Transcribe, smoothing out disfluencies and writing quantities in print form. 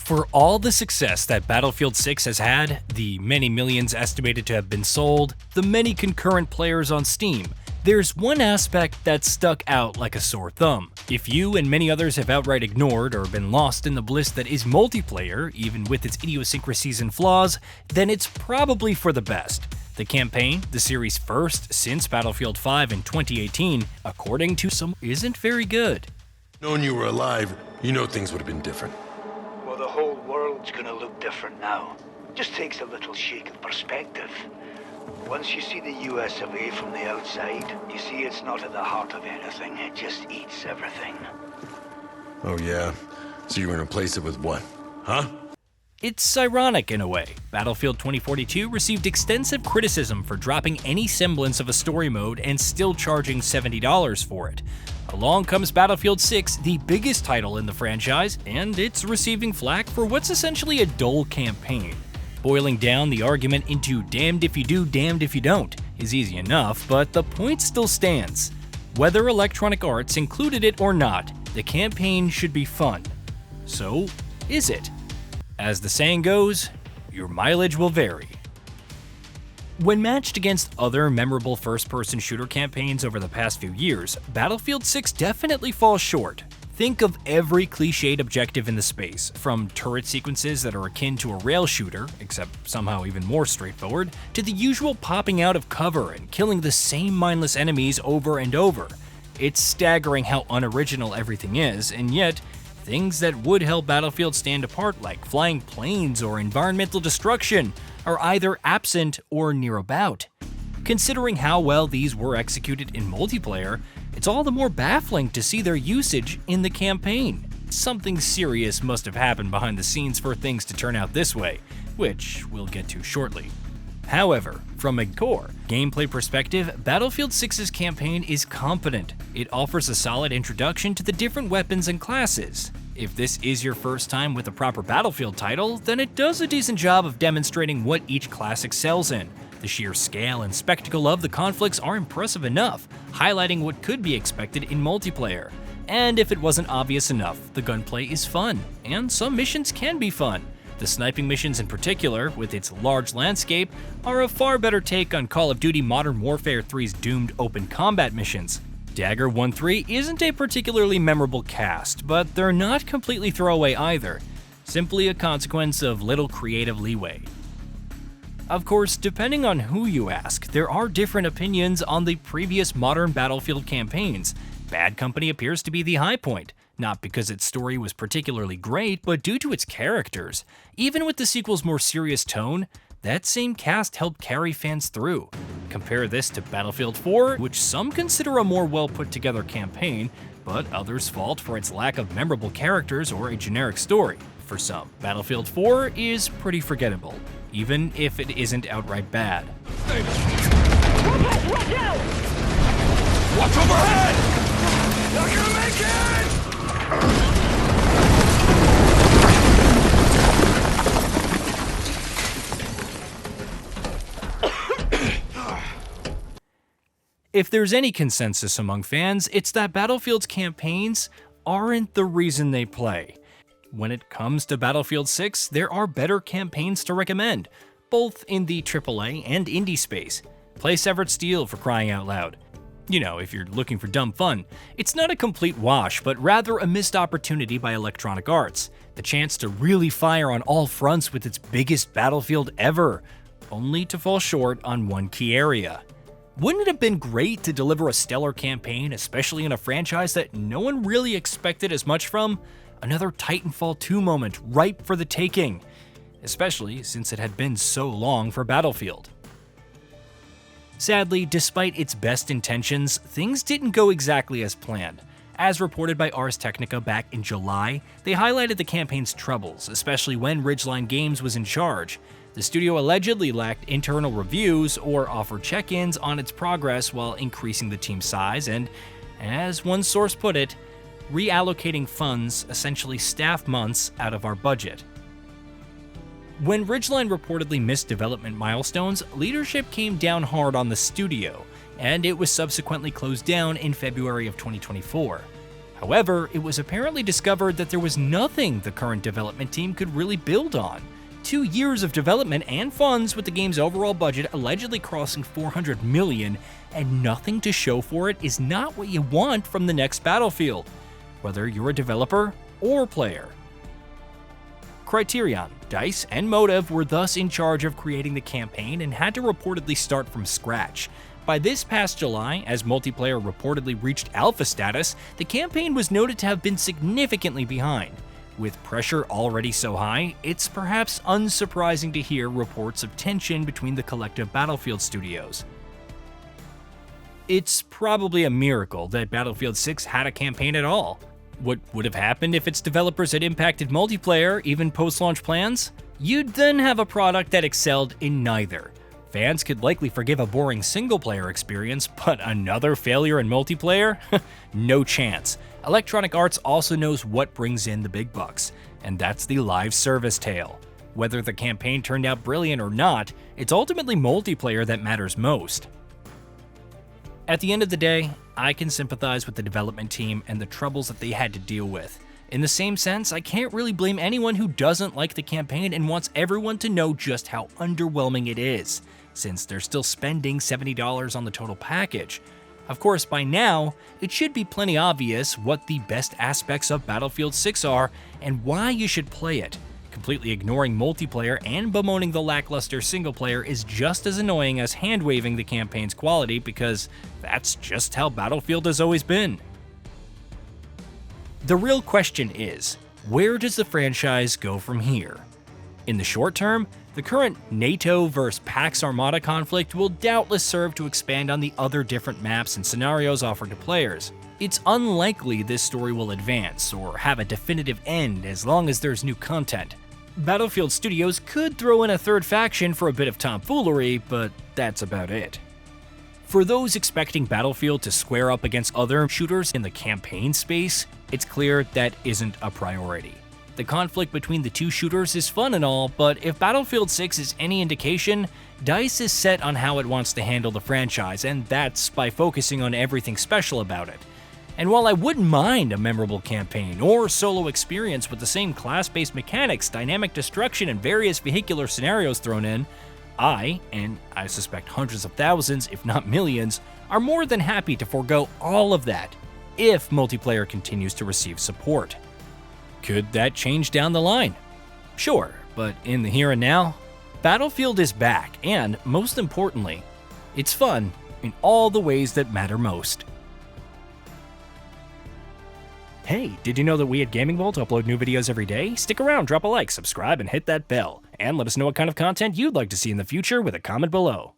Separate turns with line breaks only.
For all the success that Battlefield 6 has had, the many millions estimated to have been sold, the many concurrent players on Steam, there's one aspect that stuck out like a sore thumb. If you and many others have outright ignored or been lost in the bliss that is multiplayer, even with its idiosyncrasies and flaws, then it's probably for the best. The campaign, the series' first since Battlefield 5 in 2018, according to some, isn't very good.
Knowing you were alive, you know things would have been different.
Well, the whole world's gonna look different now. Just takes a little shake of perspective. Once you see the US of A from the outside, you see it's not at the heart of anything, it just eats everything.
Oh yeah? So you're gonna replace it with what? Huh?
It's ironic in a way. Battlefield 2042 received extensive criticism for dropping any semblance of a story mode and still charging $70 for it. Along comes Battlefield 6, the biggest title in the franchise, and it's receiving flack for what's essentially a dull campaign. Boiling down the argument into damned if you do, damned if you don't is easy enough, but the point still stands. Whether Electronic Arts included it or not, the campaign should be fun. So, is it? As the saying goes, your mileage will vary. When matched against other memorable first-person shooter campaigns over the past few years, Battlefield 6 definitely falls short. Think of every cliched objective in the space, from turret sequences that are akin to a rail shooter, except somehow even more straightforward, to the usual popping out of cover and killing the same mindless enemies over and over. It's staggering how unoriginal everything is, and yet, things that would help Battlefield stand apart, like flying planes or environmental destruction, are either absent or near about. Considering how well these were executed in multiplayer, it's all the more baffling to see their usage in the campaign. Something serious must have happened behind the scenes for things to turn out this way, which we'll get to shortly. However, from a core gameplay perspective, Battlefield 6's campaign is competent. It offers a solid introduction to the different weapons and classes. If this is your first time with a proper Battlefield title, then it does a decent job of demonstrating what each class excels in. The sheer scale and spectacle of the conflicts are impressive enough, highlighting what could be expected in multiplayer. And if it wasn't obvious enough, the gunplay is fun, and some missions can be fun. The sniping missions in particular, with its large landscape, are a far better take on Call of Duty Modern Warfare 3's doomed open combat missions. Dagger 1-3 isn't a particularly memorable cast, but they're not completely throwaway either, simply a consequence of little creative leeway. Of course, depending on who you ask, there are different opinions on the previous modern Battlefield campaigns. Bad Company appears to be the high point, not because its story was particularly great, but due to its characters. Even with the sequel's more serious tone, that same cast helped carry fans through. Compare this to Battlefield 4, which some consider a more well-put-together campaign, but others fault for its lack of memorable characters or a generic story. For some, Battlefield 4 is pretty forgettable, even if it isn't outright bad.
Watch out!
Watch overhead!
Not gonna make it!
If there's any consensus among fans, it's that Battlefield's campaigns aren't the reason they play. When it comes to Battlefield 6, there are better campaigns to recommend, both in the AAA and indie space. Play Severed Steel for crying out loud. You know, if you're looking for dumb fun. It's not a complete wash, but rather a missed opportunity by Electronic Arts. The chance to really fire on all fronts with its biggest Battlefield ever, only to fall short on one key area. Wouldn't it have been great to deliver a stellar campaign, especially in a franchise that no one really expected as much from? Another Titanfall 2 moment ripe for the taking, especially since it had been so long for Battlefield. Sadly, despite its best intentions, things didn't go exactly as planned. As reported by Ars Technica back in July, they highlighted the campaign's troubles, especially when Ridgeline Games was in charge. The studio allegedly lacked internal reviews or offered check-ins on its progress while increasing the team size and, as one source put it, reallocating funds, essentially staff months, out of our budget. When Ridgeline reportedly missed development milestones, leadership came down hard on the studio, and it was subsequently closed down in February of 2024. However, it was apparently discovered that there was nothing the current development team could really build on. 2 years of development and funds, with the game's overall budget allegedly crossing $400 million, and nothing to show for it is not what you want from the next Battlefield, whether you're a developer or player. Criterion, DICE, and Motive were thus in charge of creating the campaign and had to reportedly start from scratch. By this past July, as multiplayer reportedly reached alpha status, the campaign was noted to have been significantly behind. With pressure already so high, it's perhaps unsurprising to hear reports of tension between the collective Battlefield studios. It's probably a miracle that Battlefield 6 had a campaign at all. What would have happened if its developers had impacted multiplayer, even post-launch plans? You'd then have a product that excelled in neither. Fans could likely forgive a boring single-player experience, but another failure in multiplayer? No chance. Electronic Arts also knows what brings in the big bucks, and that's the live service tail. Whether the campaign turned out brilliant or not, it's ultimately multiplayer that matters most. At the end of the day, I can sympathize with the development team and the troubles that they had to deal with. In the same sense, I can't really blame anyone who doesn't like the campaign and wants everyone to know just how underwhelming it is, since they're still spending $70 on the total package. Of course, by now, it should be plenty obvious what the best aspects of Battlefield 6 are and why you should play it. Completely ignoring multiplayer and bemoaning the lackluster single player is just as annoying as hand-waving the campaign's quality, because that's just how Battlefield has always been. The real question is, where does the franchise go from here? In the short term, the current NATO vs. Pax Armada conflict will doubtless serve to expand on the other different maps and scenarios offered to players. It's unlikely this story will advance or have a definitive end as long as there's new content. Battlefield Studios could throw in a third faction for a bit of tomfoolery, but that's about it. For those expecting Battlefield to square up against other shooters in the campaign space, it's clear that isn't a priority. The conflict between the two shooters is fun and all, but if Battlefield 6 is any indication, DICE is set on how it wants to handle the franchise, and that's by focusing on everything special about it. And while I wouldn't mind a memorable campaign or solo experience with the same class-based mechanics, dynamic destruction, and various vehicular scenarios thrown in, and I suspect hundreds of thousands, if not millions, are more than happy to forego all of that if multiplayer continues to receive support. Could that change down the line? Sure, but in the here and now, Battlefield is back, and most importantly, it's fun in all the ways that matter most. Hey, did you know that we at GamingBolt upload new videos every day? Stick around, drop a like, subscribe, and hit that bell. And let us know what kind of content you'd like to see in the future with a comment below.